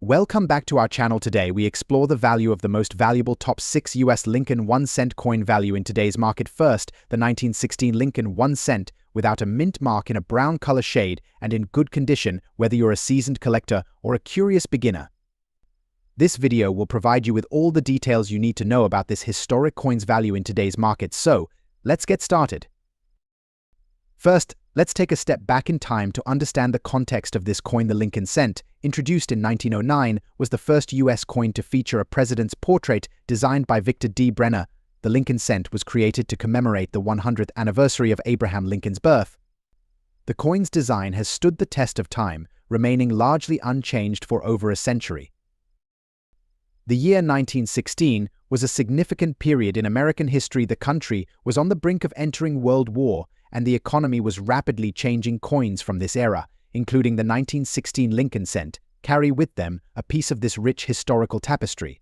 Welcome back to our channel. Today we explore the value of the most valuable top 6 US Lincoln 1-cent coin value in today's market. First, the 1916 Lincoln 1 cent without a mint mark in a brown color shade and in good condition, whether you're a seasoned collector or a curious beginner. This video will provide you with all the details you need to know about this historic coin's value in today's market. So, let's get started. First, let's take a step back in time to understand the context of this coin. The Lincoln cent, introduced in 1909, was the first U.S. coin to feature a president's portrait designed by Victor D. Brenner. The Lincoln cent was created to commemorate the 100th anniversary of Abraham Lincoln's birth. The coin's design has stood the test of time, remaining largely unchanged for over a century. The year 1916 was a significant period in American history. The country was on the brink of entering World War, and the economy was rapidly changing. Coins from this era, including the 1916 Lincoln cent, carry with them a piece of this rich historical tapestry.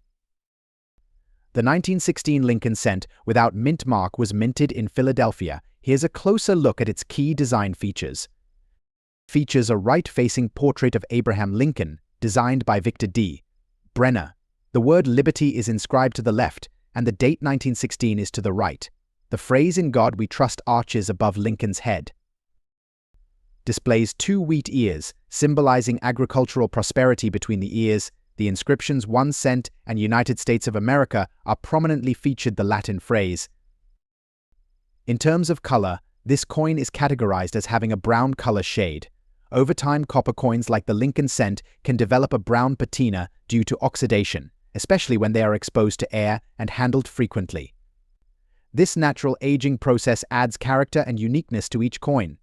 The 1916 Lincoln cent without mint mark was minted in Philadelphia. Here's a closer look at its key design features. Features a right-facing portrait of Abraham Lincoln, designed by Victor D. Brenner. The word liberty is inscribed to the left, and the date 1916 is to the right. The phrase "In God We Trust" arches above Lincoln's head. Displays 2 wheat ears, symbolizing agricultural prosperity between the ears. The inscriptions 1 cent and United States of America are prominently featured. The Latin phrase. In terms of color, this coin is categorized as having a brown color shade. Over time, copper coins like the Lincoln cent can develop a brown patina due to oxidation, especially when they are exposed to air and handled frequently. This natural aging process adds character and uniqueness to each coin.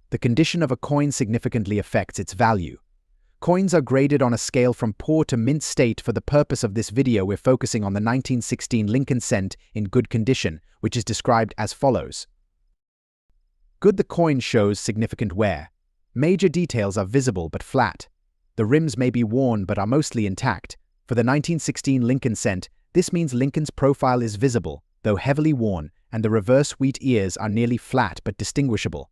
The condition of a coin significantly affects its value. Coins are graded on a scale from poor to mint state. For the purpose of this video, we're focusing on the 1916 Lincoln cent in good condition, which is described as follows. Good. The coin shows significant wear. Major details are visible but flat. The rims may be worn but are mostly intact. For the 1916 Lincoln cent, this means Lincoln's profile is visible, though heavily worn, and the reverse wheat ears are nearly flat but distinguishable.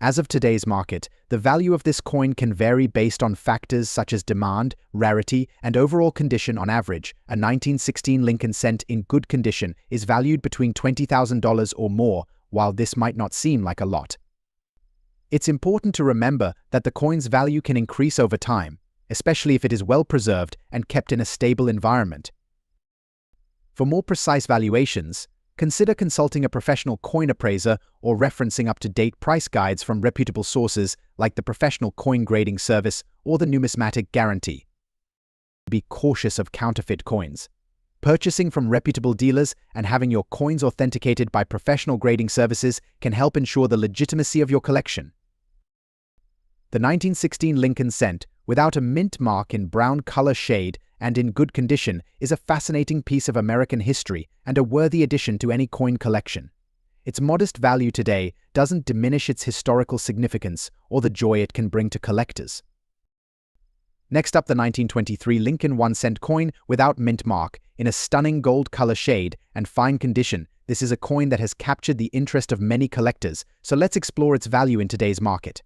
As of today's market, the value of this coin can vary based on factors such as demand, rarity, and overall condition. On average, a 1916 Lincoln cent in good condition is valued between $20,000 or more, while this might not seem like a lot. It's important to remember that the coin's value can increase over time, especially if it is well preserved and kept in a stable environment. For more precise valuations, consider consulting a professional coin appraiser or referencing up-to-date price guides from reputable sources like the Professional Coin Grading Service or the Numismatic Guarantee. Be cautious of counterfeit coins. Purchasing from reputable dealers and having your coins authenticated by professional grading services can help ensure the legitimacy of your collection. The 1916 Lincoln cent, without a mint mark in brown color shade and in good condition, is a fascinating piece of American history and a worthy addition to any coin collection. Its modest value today doesn't diminish its historical significance or the joy it can bring to collectors. Next up, the 1923 Lincoln 1 cent coin without mint mark in a stunning gold color shade and fine condition. This is a coin that has captured the interest of many collectors, so let's explore its value in today's market.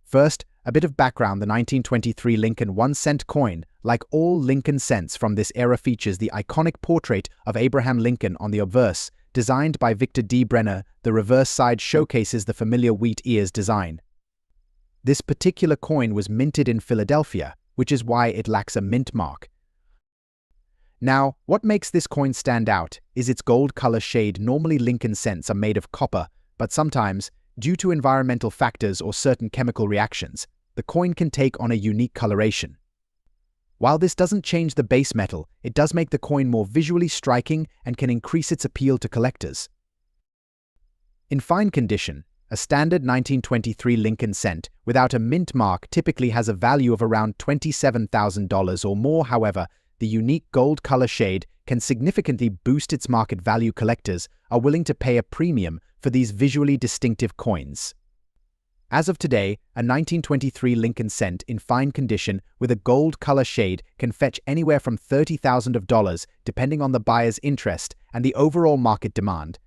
First, a bit of background. The 1923 Lincoln 1 cent coin, like all Lincoln cents from this era, features the iconic portrait of Abraham Lincoln on the obverse, designed by Victor D. Brenner. The reverse side showcases the familiar wheat ears design. This particular coin was minted in Philadelphia, which is why it lacks a mint mark. Now, what makes this coin stand out is its gold color shade. Normally, Lincoln cents are made of copper, but sometimes, due to environmental factors or certain chemical reactions, the coin can take on a unique coloration. While this doesn't change the base metal, it does make the coin more visually striking and can increase its appeal to collectors. In fine condition, a standard 1923 Lincoln cent without a mint mark typically has a value of around $27,000 or more. However, the unique gold color shade can significantly boost its market value. Collectors are willing to pay a premium for these visually distinctive coins. As of today, a 1923 Lincoln cent in fine condition with a gold color shade can fetch anywhere from $30,000 depending on the buyer's interest and the overall market demand.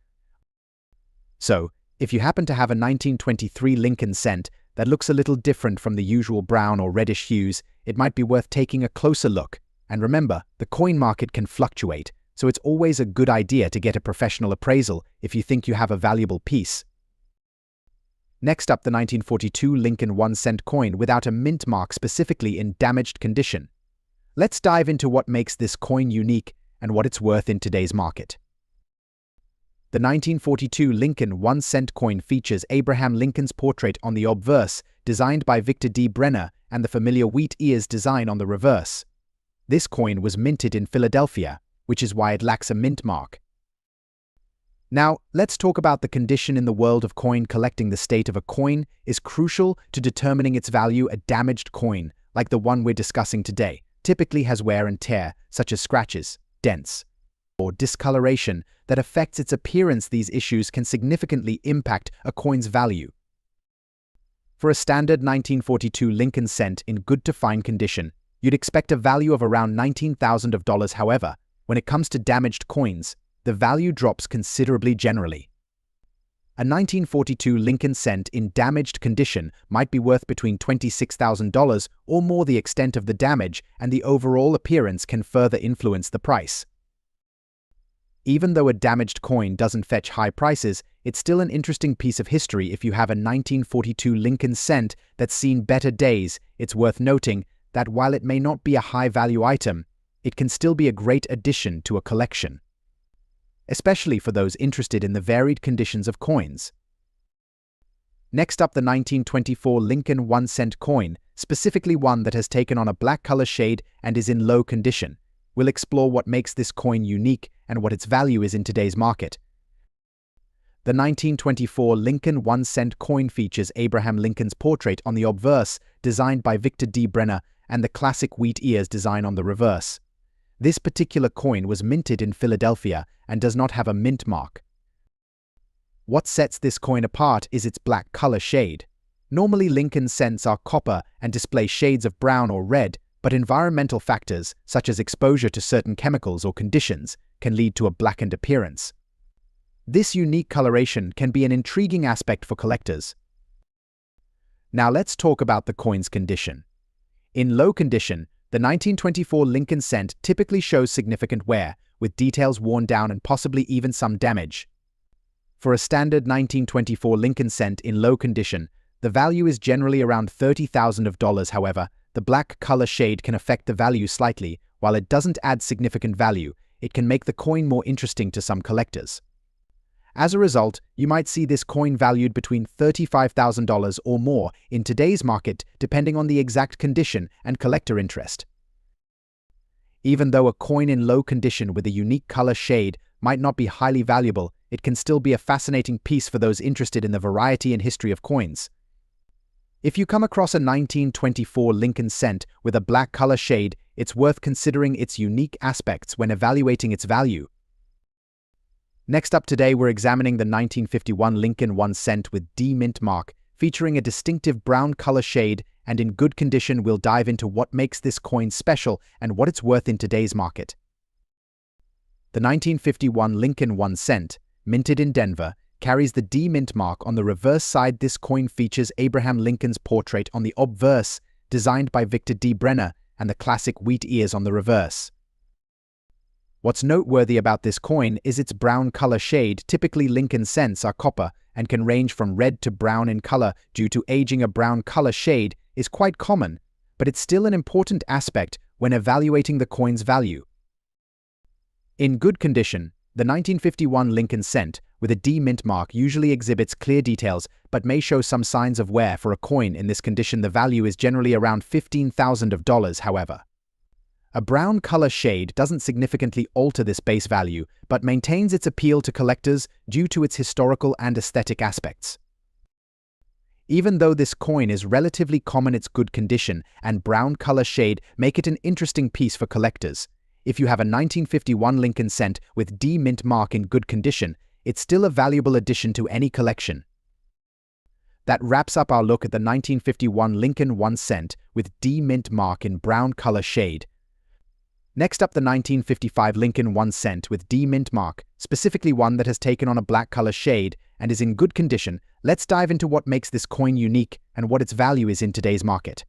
So, if you happen to have a 1923 Lincoln cent that looks a little different from the usual brown or reddish hues, it might be worth taking a closer look. And remember, the coin market can fluctuate, so it's always a good idea to get a professional appraisal if you think you have a valuable piece. Next up, the 1942 Lincoln 1-cent coin without a mint mark, specifically in damaged condition. Let's dive into what makes this coin unique and what it's worth in today's market. The 1942 Lincoln 1-cent coin features Abraham Lincoln's portrait on the obverse, designed by Victor D. Brenner, and the familiar wheat ears design on the reverse. This coin was minted in Philadelphia, which is why it lacks a mint mark. Now, let's talk about the condition in the world of coin collecting. The state of a coin is crucial to determining its value. A damaged coin, like the one we're discussing today, typically has wear and tear, such as scratches, dents, or discoloration that affects its appearance. These issues can significantly impact a coin's value. For a standard 1942 Lincoln cent in good to fine condition, you'd expect a value of around $19,000. However, when it comes to damaged coins, the value drops considerably generally. A 1942 Lincoln cent in damaged condition might be worth between $26,000 or more. The extent of the damage and the overall appearance can further influence the price. Even though a damaged coin doesn't fetch high prices, it's still an interesting piece of history. If you have a 1942 Lincoln cent that's seen better days, it's worth noting that while it may not be a high-value item, it can still be a great addition to a collection, especially for those interested in the varied conditions of coins. Next up, the 1924 Lincoln 1-cent coin, specifically one that has taken on a black color shade and is in low condition. We'll explore what makes this coin unique and what its value is in today's market. The 1924 Lincoln 1-cent coin features Abraham Lincoln's portrait on the obverse, designed by Victor D. Brenner, and the classic wheat ears design on the reverse. This particular coin was minted in Philadelphia and does not have a mint mark. What sets this coin apart is its black color shade. Normally, Lincoln cents are copper and display shades of brown or red, but environmental factors, such as exposure to certain chemicals or conditions, can lead to a blackened appearance. This unique coloration can be an intriguing aspect for collectors. Now let's talk about the coin's condition. In low condition, the 1924 Lincoln cent typically shows significant wear, with details worn down and possibly even some damage. For a standard 1924 Lincoln cent in low condition, the value is generally around $30,000. However, the black color shade can affect the value slightly. While it doesn't add significant value, it can make the coin more interesting to some collectors. As a result, you might see this coin valued between $35,000 or more in today's market, depending on the exact condition and collector interest. Even though a coin in low condition with a unique color shade might not be highly valuable, it can still be a fascinating piece for those interested in the variety and history of coins. If you come across a 1924 Lincoln cent with a black color shade, it's worth considering its unique aspects when evaluating its value. Next up today, we're examining the 1951 Lincoln 1 cent with D mint mark, featuring a distinctive brown color shade and in good condition. We'll dive into what makes this coin special and what it's worth in today's market. The 1951 Lincoln 1 cent, minted in Denver, carries the D mint mark on the reverse side. This coin features Abraham Lincoln's portrait on the obverse, designed by Victor D. Brenner, and the classic wheat ears on the reverse. What's noteworthy about this coin is its brown color shade. Typically, Lincoln cents are copper and can range from red to brown in color. Due to aging, a brown color shade is quite common, but it's still an important aspect when evaluating the coin's value. In good condition, the 1951 Lincoln cent with a D mint mark usually exhibits clear details but may show some signs of wear. For a coin in this condition, the value is generally around $15,000. However, a brown color shade doesn't significantly alter this base value but maintains its appeal to collectors due to its historical and aesthetic aspects. Even though this coin is relatively common, its good condition and brown color shade make it an interesting piece for collectors. If you have a 1951 Lincoln cent with D mint mark in good condition, it's still a valuable addition to any collection. That wraps up our look at the 1951 Lincoln 1 cent with D mint mark in brown color shade. Next up, the 1955 Lincoln 1 cent with D mint mark, specifically one that has taken on a black color shade and is in good condition. Let's dive into what makes this coin unique and what its value is in today's market.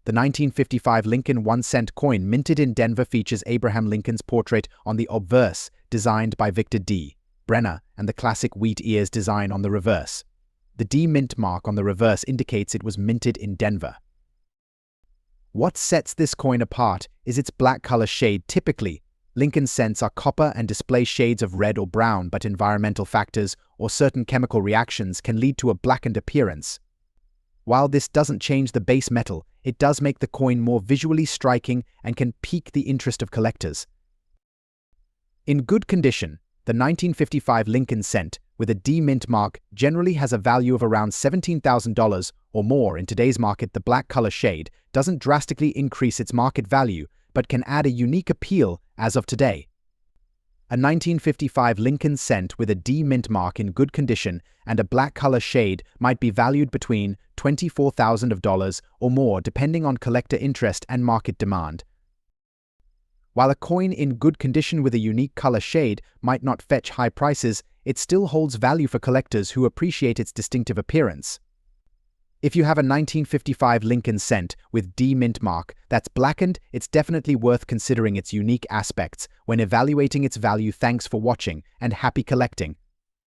The 1955 Lincoln 1-cent coin minted in Denver features Abraham Lincoln's portrait on the obverse, designed by Victor D. Brenner, and the classic wheat ears design on the reverse. The D mint mark on the reverse indicates it was minted in Denver. What sets this coin apart is its black color shade. Typically, Lincoln cents are copper and display shades of red or brown, but environmental factors or certain chemical reactions can lead to a blackened appearance. While this doesn't change the base metal, it does make the coin more visually striking and can pique the interest of collectors. In good condition, the 1955 Lincoln cent with a D mint mark generally has a value of around $17,000 or more. In today's market, the black color shade doesn't drastically increase its market value, but can add a unique appeal as of today. A 1955 Lincoln cent with a D mint mark in good condition and a black color shade might be valued between $24,000 or more, depending on collector interest and market demand. While a coin in good condition with a unique color shade might not fetch high prices, it still holds value for collectors who appreciate its distinctive appearance. If you have a 1955 Lincoln cent with D mint mark that's blackened, it's definitely worth considering its unique aspects when evaluating its value. Thanks for watching and happy collecting.